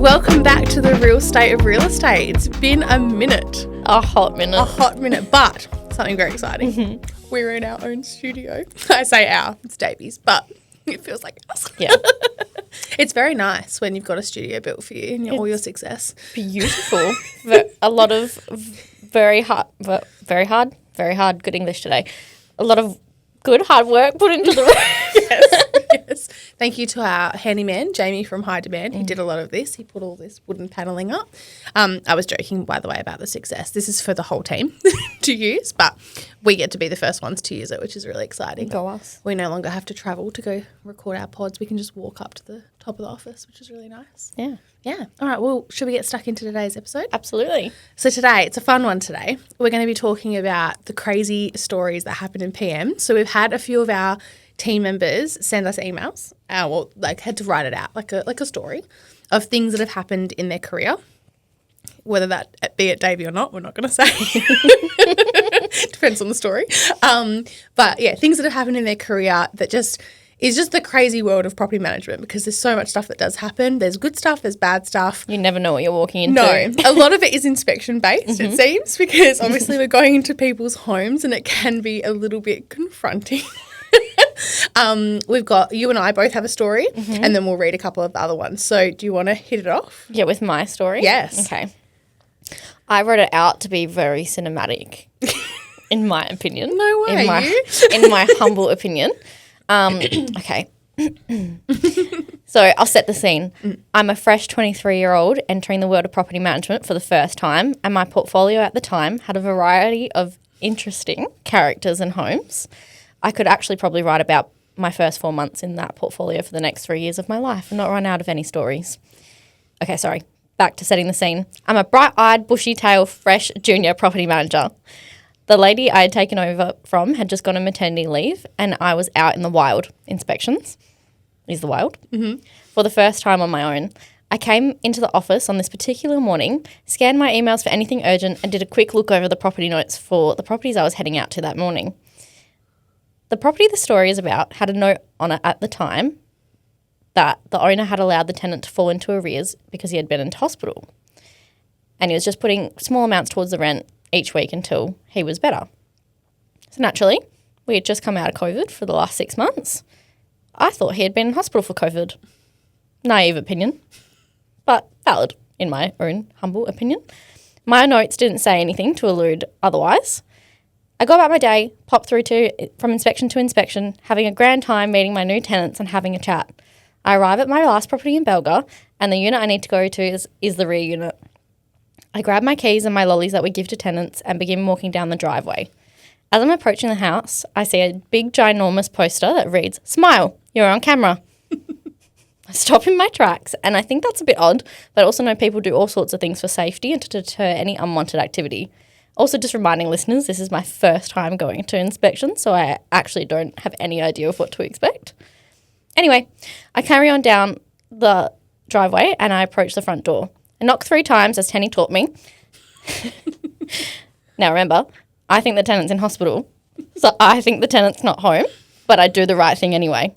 Welcome back to the real state of real estate. It's been a minute. A hot minute. But something very exciting. Mm-hmm. We're in our own studio. I say our, it's Davey's, but it feels like ours. Yeah. It's very nice when you've got a studio built for you and all your success. Beautiful. A lot of very hard, good English today. A lot of good hard work put into the room. Yes. Thank you to our handyman, Jamie from High Demand. He did a lot of this. He put all this wooden panelling up. I was joking, by the way, about the success. This is for the whole team to use, but we get to be the first ones to use it, which is really exciting. Go us. We no longer have to travel to go record our pods. We can just walk up to the top of the office, which is really nice. Yeah. Yeah. All right. Well, should we get stuck into today's episode? Absolutely. So today, it's a fun one today. We're going to be talking about the crazy stories that happen in PM. So we've had a few of our team members send us emails, had to write it out like a story of things that have happened in their career, whether that be at Davey or not, we're not going to say. Depends on the story. But yeah, things that have happened in their career that just is just the crazy world of property management, because there's so much stuff that does happen. There's good stuff, there's bad stuff. You never know what you're walking into. No, a lot of it is inspection based, it seems, because obviously we're going into people's homes and it can be a little bit confronting. We've got, you and I both have a story, and then we'll read a couple of the other ones. So do you want to hit it off? Yeah, with my story? Yes. Okay. I wrote it out to be very cinematic, in my opinion. No way, in my humble opinion. Okay. So I'll set the scene. I'm a fresh 23-year-old entering the world of property management for the first time, and my portfolio at the time had a variety of interesting characters and homes. I could actually probably write about my first 4 months in that portfolio for the next 3 years of my life and not run out of any stories. Okay, sorry. Back to setting the scene. I'm a bright-eyed, bushy-tailed, fresh junior property manager. The lady I had taken over from had just gone on maternity leave, and I was out in the wild inspections. Is the wild? Mm-hmm. For the first time on my own. I came into the office on this particular morning, scanned my emails for anything urgent, and did a quick look over the property notes for the properties I was heading out to that morning. The property the story is about had a note on it at the time that the owner had allowed the tenant to fall into arrears because he had been into hospital, and he was just putting small amounts towards the rent each week until he was better. So naturally, we had just come out of COVID for the last 6 months. I thought he had been in hospital for COVID. Naive opinion, but valid in my own humble opinion. My notes didn't say anything to allude otherwise. I go about my day, pop through from inspection to inspection, having a grand time meeting my new tenants and having a chat. I arrive at my last property in Belga, and the unit I need to go to is the rear unit. I grab my keys and my lollies that we give to tenants and begin walking down the driveway. As I'm approaching the house, I see a big, ginormous poster that reads, "Smile, you're on camera." I stop in my tracks, and I think that's a bit odd, but I also know people do all sorts of things for safety and to deter any unwanted activity. Also, just reminding listeners, this is my first time going to inspection, so I actually don't have any idea of what to expect. Anyway, I carry on down the driveway and I approach the front door. I knock 3 times, as Tenny taught me. Now remember, I think the tenant's in hospital, so I think the tenant's not home, but I do the right thing anyway.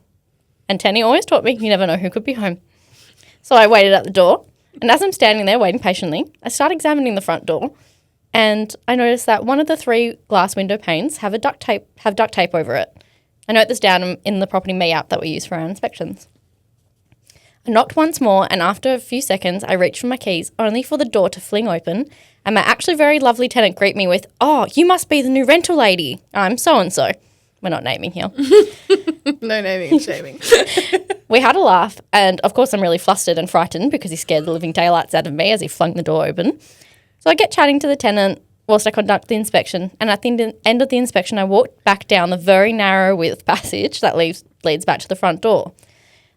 And Tenny always taught me, you never know who could be home. So I waited at the door, and as I'm standing there waiting patiently, I start examining the front door. And I noticed that one of the 3 glass window panes have duct tape over it. I note this down in the property me app that we use for our inspections. I knocked once more, and after a few seconds, I reached for my keys, only for the door to fling open, and my actually very lovely tenant greet me with, "Oh, you must be the new rental lady. I'm so-and-so." We're not naming here. No naming and shaming. We had a laugh, and of course I'm really flustered and frightened because he scared the living daylights out of me as he flung the door open. So I get chatting to the tenant whilst I conduct the inspection, and at the end of the inspection I walk back down the very narrow width passage that leads back to the front door.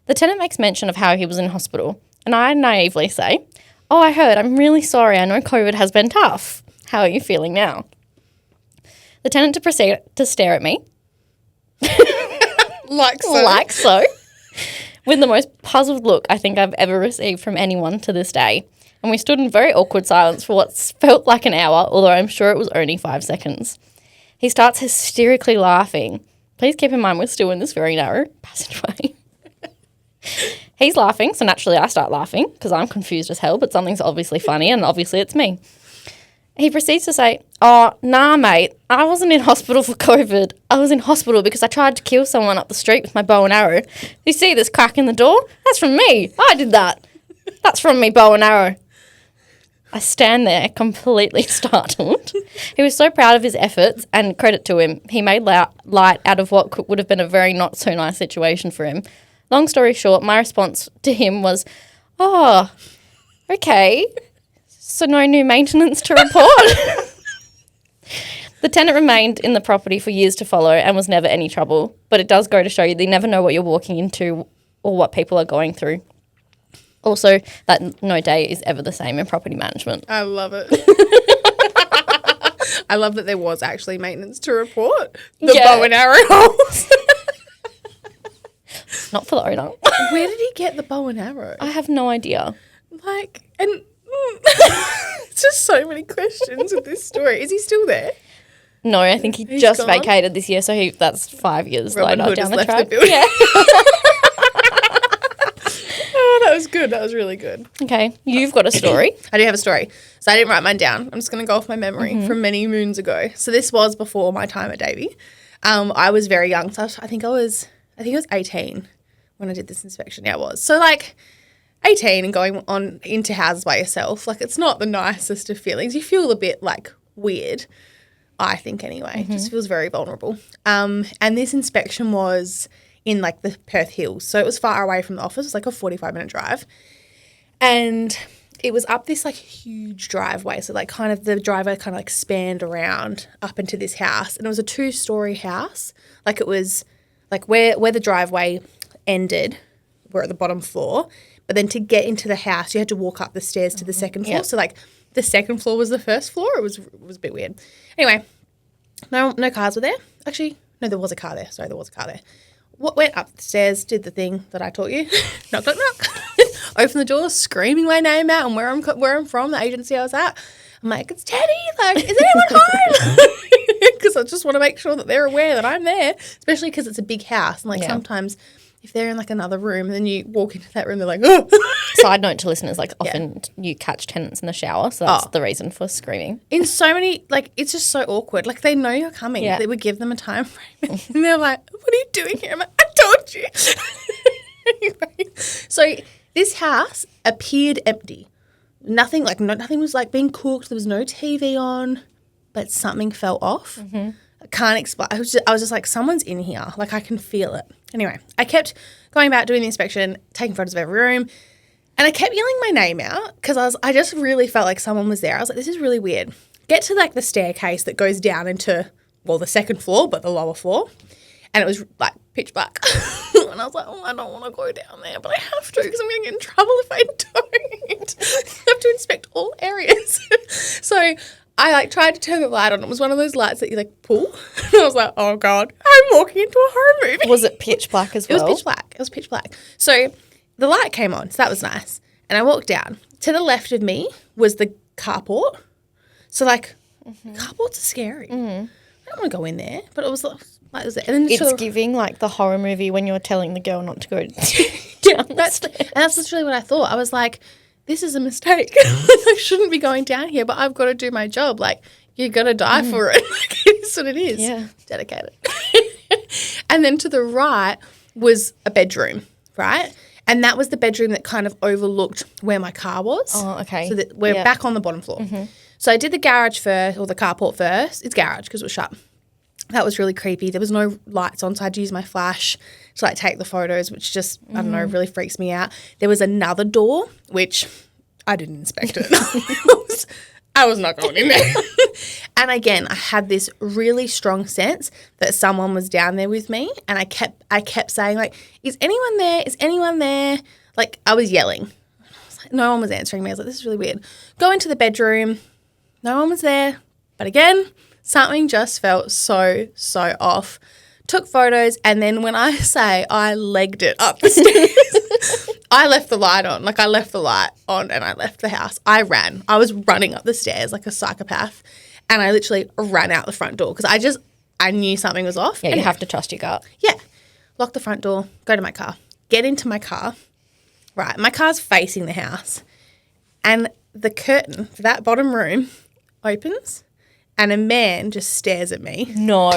The tenant makes mention of how he was in hospital, and I naively say, "Oh, I heard. I'm really sorry. I know COVID has been tough. How are you feeling now?" The tenant proceeded to stare at me. Like so. With the most puzzled look I think I've ever received from anyone to this day. And we stood in very awkward silence for what felt like an hour, although I'm sure it was only 5 seconds. He starts hysterically laughing. Please keep in mind we're still in this very narrow passageway. He's laughing, so naturally I start laughing because I'm confused as hell, but something's obviously funny and obviously it's me. He proceeds to say, oh, nah, mate, I wasn't in hospital for COVID. I was in hospital because I tried to kill someone up the street with my bow and arrow. You see this crack in the door? That's from me. I did that. That's from me bow and arrow. I stand there completely startled. He was so proud of his efforts, and credit to him, he made light out of what would have been a very not so nice situation for him. Long story short, my response to him was, oh, okay. So no new maintenance to report. The tenant remained in the property for years to follow and was never any trouble. But it does go to show you that you never know what you're walking into or what people are going through. Also, that no day is ever the same in property management. I love it. I love that there was actually maintenance to report. The bow and arrow holes. Not for the owner. Where did he get the bow and arrow? I have no idea. It's just so many questions with this story. Is he still there? No, I think he's just gone? Vacated this year, so that's 5 years Robin later Hood down has the left track. the building. Yeah. Oh, that was good. That was really good. Okay, you've got a story. I do have a story. So I didn't write mine down. I'm just going to go off my memory from many moons ago. So this was before my time at Davey. I was very young. So I think I was 18 when I did this inspection. Yeah, I was. So 18 and going on into houses by yourself, it's not the nicest of feelings. You feel a bit weird, I think anyway. It just feels very vulnerable. And this inspection was in the Perth Hills. So it was far away from the office. It was a 45-minute drive. And it was up this huge driveway. So kind of the driveway kind of spanned around up into this house. And it was a 2-story house. It was where the driveway ended, we're at the bottom floor. But then to get into the house, you had to walk up the stairs to the second floor. Yep. So the second floor was the first floor. It was a bit weird. Anyway, no cars were there. Actually, no, there was a car there. Sorry, there was a car there. Went up the stairs, did the thing that I taught you. Knock, knock, knock. Opened the door, screaming my name out and where I'm from, the agency I was at. I'm like, it's Teddy. Is anyone home? Because I just want to make sure that they're aware that I'm there, especially because it's a big house. And sometimes if they're in another room and then you walk into that room, they're like, oh. Side note to listeners, often you catch tenants in the shower, so that's the reason for screaming. In so many, it's just so awkward. They know you're coming. Yeah. They would give them a time frame. And they're like, what are you doing here? I'm like, I told you. Anyway, so this house appeared empty. Nothing, nothing was being cooked. There was no TV on, but something fell off. Mm-hmm. I can't explain. I was just like, someone's in here. I can feel it. Anyway, I kept going about doing the inspection, taking photos of every room, and I kept yelling my name out because I just really felt like someone was there. I was like, this is really weird. Get to the staircase that goes down into, the second floor, but the lower floor, and it was pitch black. And I was like, I don't want to go down there, but I have to because I'm going to get in trouble if I don't. I have to inspect all areas. So I tried to turn the light on. It was one of those lights that you pull. And I was like, oh God, I'm walking into a horror movie. Was it pitch black as well? It was pitch black. So the light came on, so that was nice. And I walked down. To the left of me was the carport. So carports are scary. Mm-hmm. I don't want to go in there, but it was it was there. And then it's giving the horror movie when you're telling the girl not to go down the stairs. And that's literally what I thought. I was like, this is a mistake. I shouldn't be going down here, but I've got to do my job. You're going to die for it. It's what it is. Yeah. Dedicated. And then to the right was a bedroom, right? And that was the bedroom that kind of overlooked where my car was. Oh, okay. So that we're back on the bottom floor. Mm-hmm. So I did the garage first, or the carport first. It's garage because it was shut. That was really creepy. There was no lights on, so I had to use my flash to take the photos, which just, I don't know, really freaks me out. There was another door, which I didn't inspect it. I was not going in there. And again, I had this really strong sense that someone was down there with me, and I kept saying, is anyone there? Is anyone there? I was yelling. No one was answering me. I was like, this is really weird. Go into the bedroom. No one was there. But again, something just felt so off. Took photos, and then when I say I legged it up the stairs, I left the light on. I left the light on and I left the house. I ran. I was running up the stairs like a psychopath, and I literally ran out the front door because I knew something was off. Yeah, you have to trust your gut. Yeah. Lock the front door, go to my car, get into my car, Right, my car's facing the house, and the curtain for that bottom room opens, and a man just stares at me. No.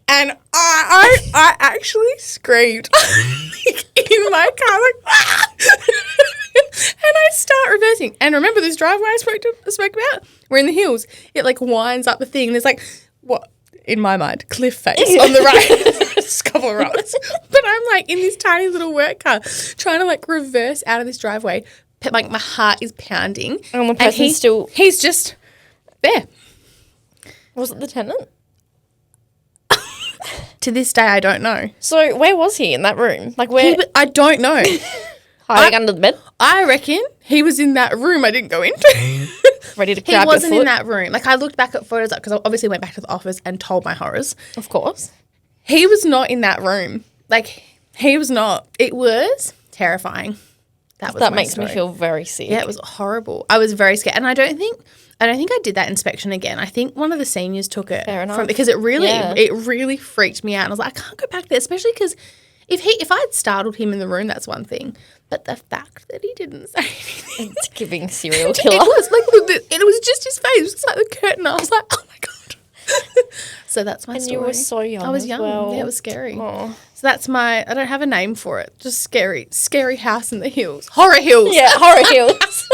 And I actually screamed in my car, like, ah! And I start reversing. And remember this driveway I spoke about? We're in the hills. It like winds up the thing. And there's like, what, in my mind, cliff face on the right. Just a couple of rocks. But I'm like in this tiny little work car trying to like reverse out of this driveway. Like my heart is pounding. And the person's he's just there. Was it the tenant? To this day, I don't know. So where was he in that room? Like where? I don't know. Hiding under the bed? I reckon he was in that room I didn't go into. Ready to grab He your wasn't foot? in that room. Like I looked back at photos because I obviously went back to the office and told my horrors. Of course. He was not in that room. Like he was not. It was terrifying. That makes me feel very sick. Yeah, it was horrible. I was very scared, and I don't think I did that inspection again. I think one of the seniors took it Fair enough. because it really freaked me out. And I was like, I can't go back there, especially because if I had startled him in the room, that's one thing. But the fact that he didn't say anything, It's giving serial killer. it was like it was just his face. It was just like the curtain. I was like, oh my god. So that's my story. And you were so young. I was as young. well. Yeah, it was scary. Oh. So that's I don't have a name for it. Just scary house in the hills. Horror hills. Yeah, Horror Hills.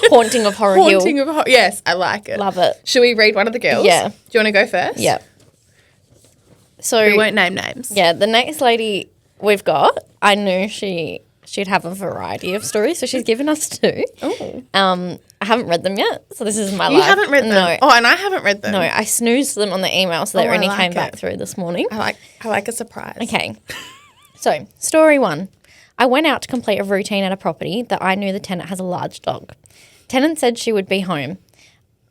Haunting of Horror Hill. Haunting of Horror. Yes, I like it. Love it. Should we read one of the girls? Yeah. Do you want to go first? Yeah. So We won't name names. yeah, the next lady we've got, I knew she'd have a variety of stories, so she's given us two. Oh. I haven't read them yet, so this is my You life. haven't read them? No. Oh, and I haven't read them. No, I snoozed them on the email, so they Oh, I only like came it. back through this morning. I like a surprise. Okay. So, story one. I went out to complete a routine at a property that I knew the tenant has a large dog. Tenant said she would be home.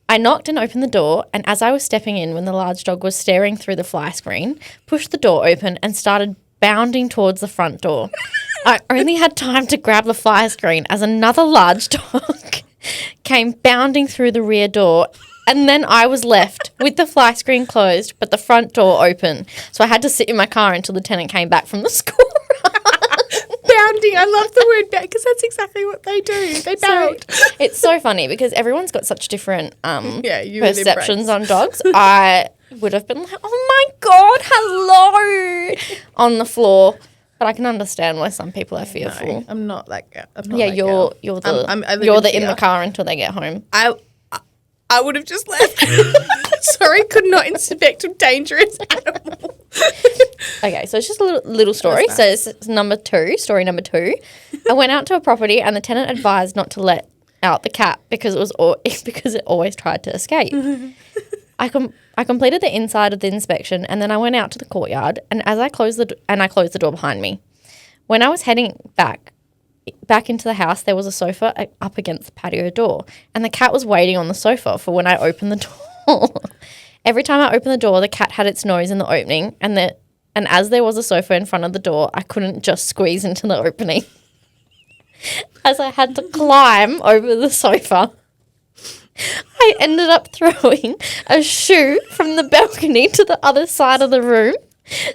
I knocked and opened the door, and as I was stepping in when the large dog was staring through the fly screen, pushed the door open and started bounding towards the front door. I only had time to grab the fly screen as another large dog came bounding through the rear door, and then I was left with the fly screen closed but the front door open. So I had to sit in my car until the tenant came back from the school run. Bounding. I love the word bound because that's exactly what they do. They bound. It's so funny because everyone's got such different you perceptions on dogs. I would have been like, oh my God, hello, on the floor. But I can understand why some people are fearful. No, I'm not like I'm not Yeah, that you're girl. you're the in the car until they get home. I would have just left. Sorry, could not inspect a dangerous animal. Okay, so it's just a little story. Nice. So it's story number two. I went out to a property and the tenant advised not to let out the cat because it always tried to escape. I completed the inside of the inspection and then I went out to the courtyard and I closed the door behind me. When I was heading back into the house, there was a sofa up against the patio door and the cat was waiting on the sofa for when I opened the door. Every time I opened the door, the cat had its nose in the opening and as there was a sofa in front of the door, I couldn't just squeeze into the opening as I had to climb over the sofa. I ended up throwing a shoe from the balcony to the other side of the room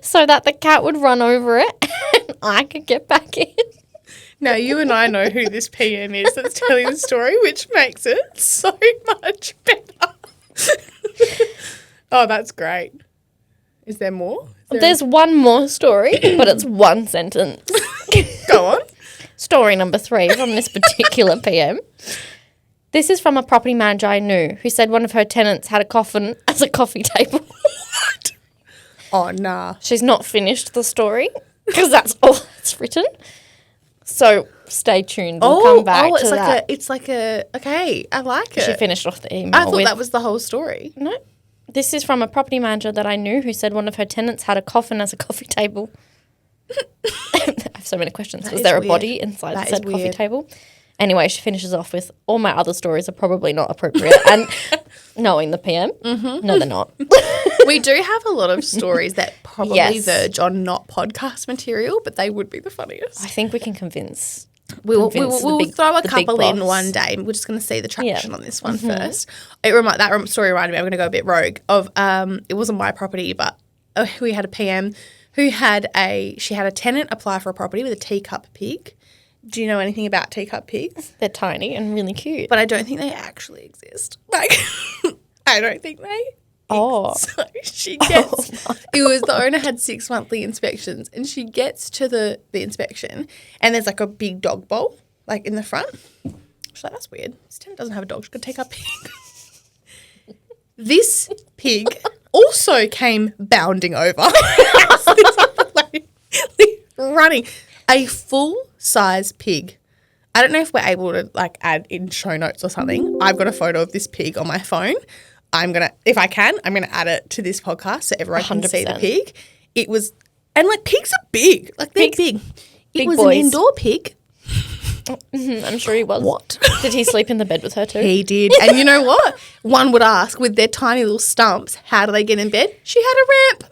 so that the cat would run over it and I could get back in. Now, you and I know who this PM is that's telling the story, which makes it so much better. Oh, that's great. Is there more? There's one more story, but it's one sentence. Go on. Story number 3 from this particular PM. This is from a property manager I knew who said one of her tenants had a coffin as a coffee table. What? Oh, nah. She's not finished the story because that's all that's written. So stay tuned. We'll come back to that. Okay, I like it. She finished off the email. I thought that was the whole story. No. This is from a property manager that I knew who said one of her tenants had a coffin as a coffee table. I have so many questions. That Was is there a weird. body inside That said is coffee weird. table? Anyway, she finishes off with, all my other stories are probably not appropriate. And knowing the PM, no, they're not. We do have a lot of stories that probably Yes. verge on not podcast material, but they would be the funniest. I think we can convince. We'll convince the big- throw a the big couple in boss. one day. We're just going to see the traction on this one Mm-hmm. first. Story reminded me. I'm going to go a bit rogue. It wasn't my property, but we had a PM who had a tenant apply for a property with a teacup pig, Do you know anything about teacup pigs? They're tiny and really cute. But I don't think they actually exist. Like, I don't think they. Oh. So she gets, it was the owner had 6 monthly inspections, and she gets to the inspection, and there's like a big dog bowl, like in the front. She's like, that's weird. This tenant doesn't have a dog. She's got to take up pig. This pig also came bounding over. Running. A full-size pig. I don't know if we're able to like add in show notes or something. I've got a photo of this pig on my phone. If I can, I'm going to add it to this podcast so everyone can 100%. see the pig. It was, and like pigs are big. Like they're big. It big was boys. an indoor pig. I'm sure he was. What? Did he sleep in the bed with her too? He did. And you know what? One would ask, with their tiny little stumps, how do they get in bed? She had a ramp.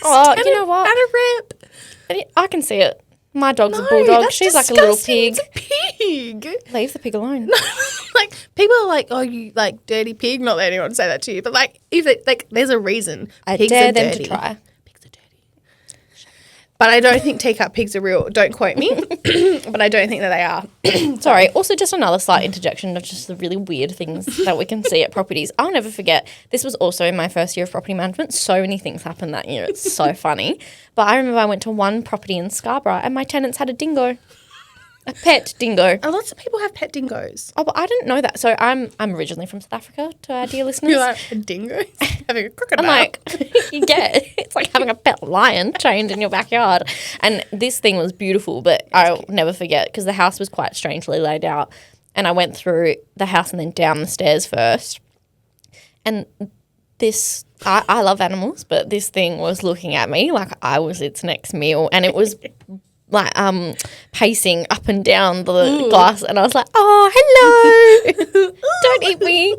Oh, you know what? Had a ramp. I can see it. My dog's a No, bulldog. that's She's like a little disgusting. pig. It's a pig. Leave the pig alone. Like, people are like, oh, you like dirty pig. Not that anyone would say that to you, but like, if it, like, there's a reason. I Pigs dare are them dirty. to try. Pigs are dirty. But I don't think teacup pigs are real. Don't quote me. But I don't think that they are. Sorry. Also, just another slight interjection of just the really weird things that we can see at properties. I'll never forget. This was also in my first year of property management. So many things happened that year. It's so funny. But I remember I went to one property in Scarborough and my tenants had a dingo. A pet dingo. Lots of people have pet dingoes. Oh, but I didn't know that. So I'm originally from South Africa, to our dear listeners. You're like, a dingo? Having a crocodile. I'm like, it's like having a pet lion chained in your backyard. And this thing was beautiful, but I'll never forget because the house was quite strangely laid out. And I went through the house and then down the stairs first. And this, I love animals, but this thing was looking at me like I was its next meal. And it was like pacing up and down the glass, and I was like, oh, hello, don't eat me.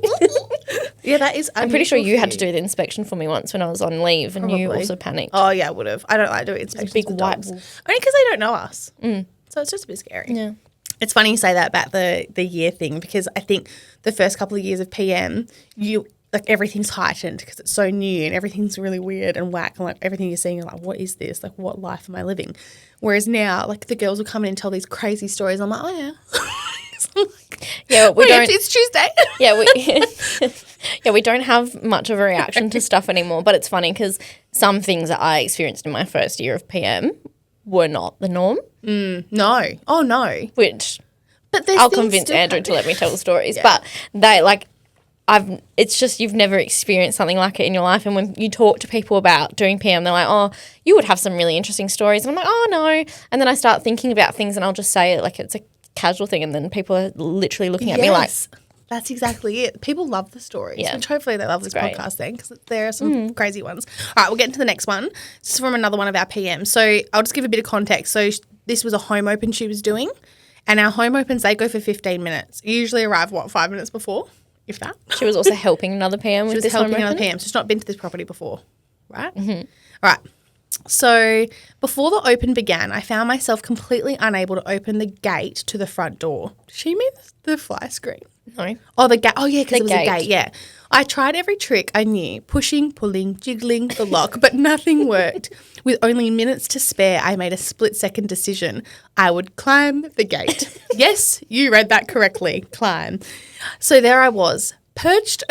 Yeah, that is. I'm pretty sure you had to do the inspection for me once when I was on leave, and you also panicked. Oh yeah, I would have. I don't like doing inspections. Big with white dogs. wolf. Only because they don't know us. So it's just a bit scary. Yeah. It's funny you say that about the year thing, because I think the first couple of years of PM, everything's heightened because it's so new and everything's really weird and whack, and like everything you're seeing, you're like, what is this? Like, what life am I living? Whereas now, like, the girls will come in and tell these crazy stories. I'm like, oh yeah. So I'm like, Yeah, we don't. It's Tuesday. Yeah, we don't have much of a reaction to stuff anymore. But it's funny because some things that I experienced in my first year of PM were not the norm. No. Oh no. Which But I'll convince Andrew to let me tell the stories. Yeah. But they it's just you've never experienced something like it in your life. And when you talk to people about doing PM, they're like, oh, you would have some really interesting stories. And I'm like, oh, no. And then I start thinking about things and I'll just say it like it's a casual thing. And then people are literally looking at me like. That's exactly it. People love the stories, which hopefully they love this podcast then, because there are some crazy ones. All right, we'll get into the next one. This is from another one of our PMs. So I'll just give a bit of context. So this was a home open she was doing, and our home opens, they go for 15 minutes. You usually arrive, 5 minutes before, if that? She was also helping another PM with this home open? She was helping another PM. So she's not been to this property before, right? Mm-hmm. All right. So before the open began, I found myself completely unable to open the gate to the front door. She means the fly screen. No. Oh, the gate. Oh, yeah, because it was gate. a gate, yeah. I tried every trick I knew, pushing, pulling, jiggling the lock, but nothing worked. With only minutes to spare, I made a split-second decision. I would climb the gate. Yes, you read that correctly, climb. So there I was, perched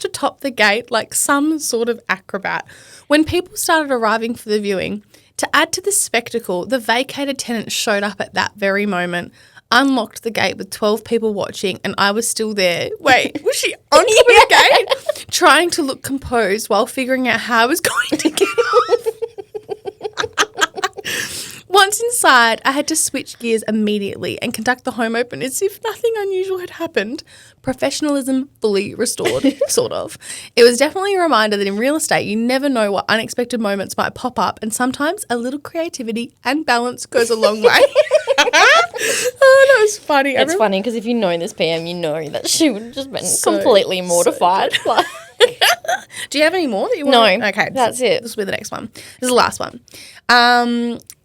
atop the gate like some sort of acrobat. When people started arriving for the viewing, to add to the spectacle, the vacated tenant showed up at that very moment, unlocked the gate with 12 people watching, and I was still there. Wait, was she on top of the gate? Trying to look composed while figuring out how I was going to get off. Once inside, I had to switch gears immediately and conduct the home open as if nothing unusual had happened. Professionalism fully restored, sort of. It was definitely a reminder that in real estate, you never know what unexpected moments might pop up, and sometimes a little creativity and balance goes a long way. Oh, that was funny. It's funny because if you know this PM, you know that she would have just been completely mortified. Do you have any more that you want? No. Okay. That's it. This will be the next one. This is the last one.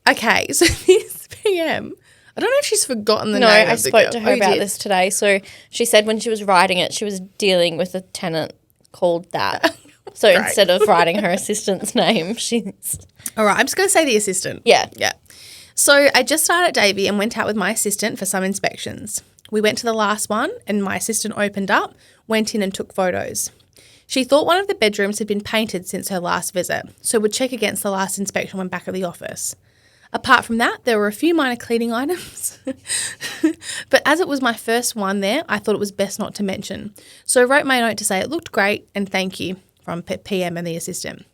Okay, so this PM, I don't know if she's forgotten the name No, of I the spoke girl. to her about this today. So she said when she was writing it, she was dealing with a tenant called that. So instead of writing her assistant's name, she's... All right, I'm just going to say the assistant. Yeah. Yeah. So I just started at Davey and went out with my assistant for some inspections. We went to the last one and my assistant opened up, went in and took photos. She thought one of the bedrooms had been painted since her last visit, so would check against the last inspection when back at the office. Apart from that, there were a few minor cleaning items. But as it was my first one there, I thought it was best not to mention. So I wrote my note to say it looked great and thank you from PM and the assistant.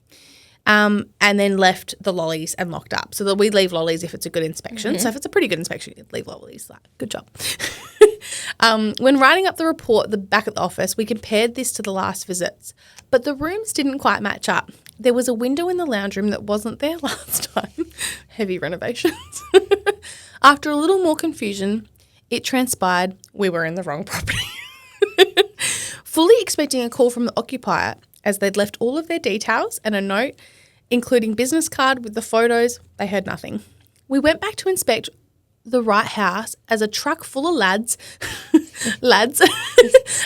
And then left the lollies and locked up. So that we leave lollies if it's a good inspection. So if it's a pretty good inspection, you leave lollies. Like, good job. When writing up the report back at the office, we compared this to the last visits. But the rooms didn't quite match up. There was a window in the lounge room that wasn't there last time. Heavy renovations. After a little more confusion, it transpired we were in the wrong property. Fully expecting a call from the occupier as they'd left all of their details and a note, including business card with the photos, they heard nothing. We went back to inspect the right house as a truck full of lads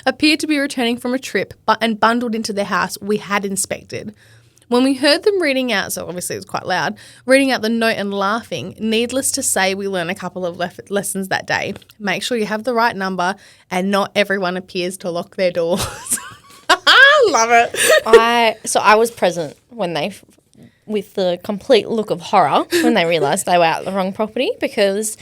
appeared to be returning from a trip and bundled into the house we had inspected. When we heard them reading out, so obviously it was quite loud, reading out the note and laughing, needless to say, we learned a couple of lessons that day. Make sure you have the right number and not everyone appears to lock their doors. I love it. So I was present when with the complete look of horror when they realised they were at the wrong property, because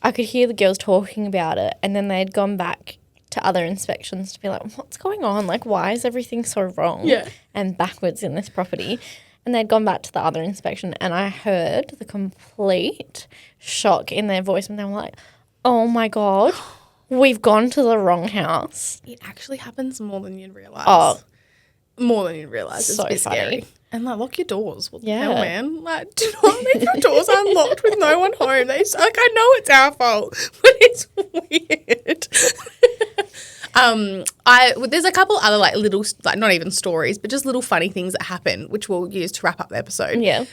I could hear the girls talking about it and then they'd gone back to other inspections to be like, what's going on? Like, why is everything so wrong and backwards in this property? And they'd gone back to the other inspection and I heard the complete shock in their voice and they were like, oh my God, we've gone to the wrong house. It actually happens more than you'd realise. Oh. More than you'd realise. It's So a bit funny. scary. And like, lock your doors. What the Yeah. hell, man? Like, do not leave your doors unlocked with no one home. I know it's our fault, but it's weird. There's a couple other like little, like not even stories, but just little funny things that happen, which we'll use to wrap up the episode. Yeah.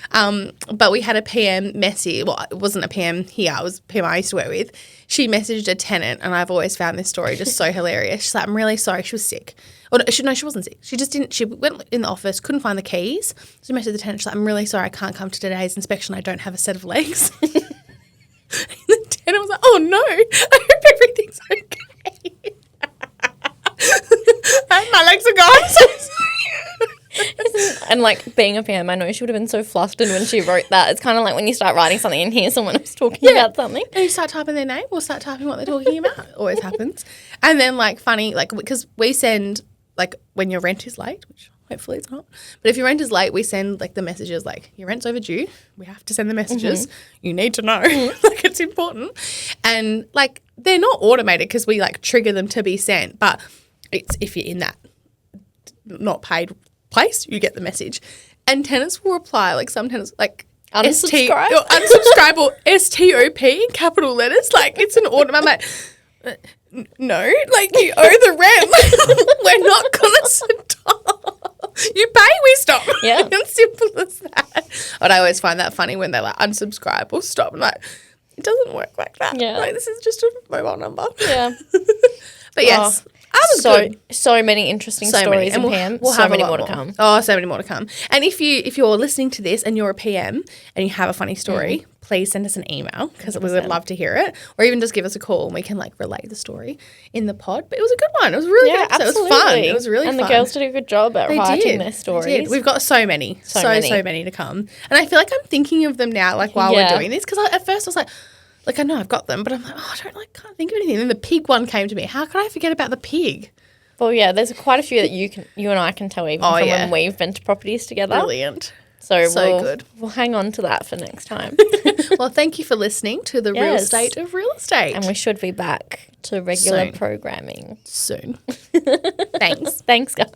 But we had a PM message. Well, it wasn't a PM here. It was a PM I used to work with. She messaged a tenant, and I've always found this story just so hilarious. She's like, I'm really sorry. She was sick. Or no, she wasn't sick. She just didn't. She went in the office, couldn't find the keys. So she messaged the tenant. She's like, I'm really sorry. I can't come to today's inspection. I don't have a set of legs. And the tenant was like, oh no, I hope everything's okay. My legs are gone. So And like being a PM, I know she would have been so flustered when she wrote that. It's kind of like when you start writing something and hear someone else talking about something. And you start typing their name or start typing what they're talking about. Always happens. And then like funny, like because we send like when your rent is late, which hopefully it's not. But if your rent is late, we send like the messages like your rent's overdue. We have to send the messages. You need to know. Like it's important. And like they're not automated because we like trigger them to be sent. But it's if you're in that not paid place, you get the message. And tenants will reply, like some tenants, like Unsubscribe? unsubscribe or STOP in capital letters. Like it's an order. I'm like, no, like you owe the rent. We're not going to stop. You pay, we stop. Yeah. It's simple as that. But I always find that funny when they're like unsubscribe or stop. I'm like, it doesn't work like that. Yeah. Like this is just a mobile number. Yeah. But yes. I was good. So many interesting stories in PM. We'll so have many a lot more to come. Oh, so many more to come. And if you're listening to this and you're a PM and you have a funny story, please send us an email because we would love to hear it, or even just give us a call and we can like relay the story in the pod. But it was a good one. It was a really good episode. Absolutely. It was fun. It was really fun. And the girls did a good job at writing their stories. They did. We've got so many to come. And I feel like I'm thinking of them now, like while we're doing this, because at first I was like I know I've got them, but I'm like, oh, can't think of anything. And then the pig one came to me. How could I forget about the pig? Well, yeah, there's quite a few that you and I can tell even from when we've been to properties together. Brilliant. So good. We'll hang on to that for next time. Well, thank you for listening to the real estate of real estate. And we should be back to regular programming soon. Thanks. Thanks, guys.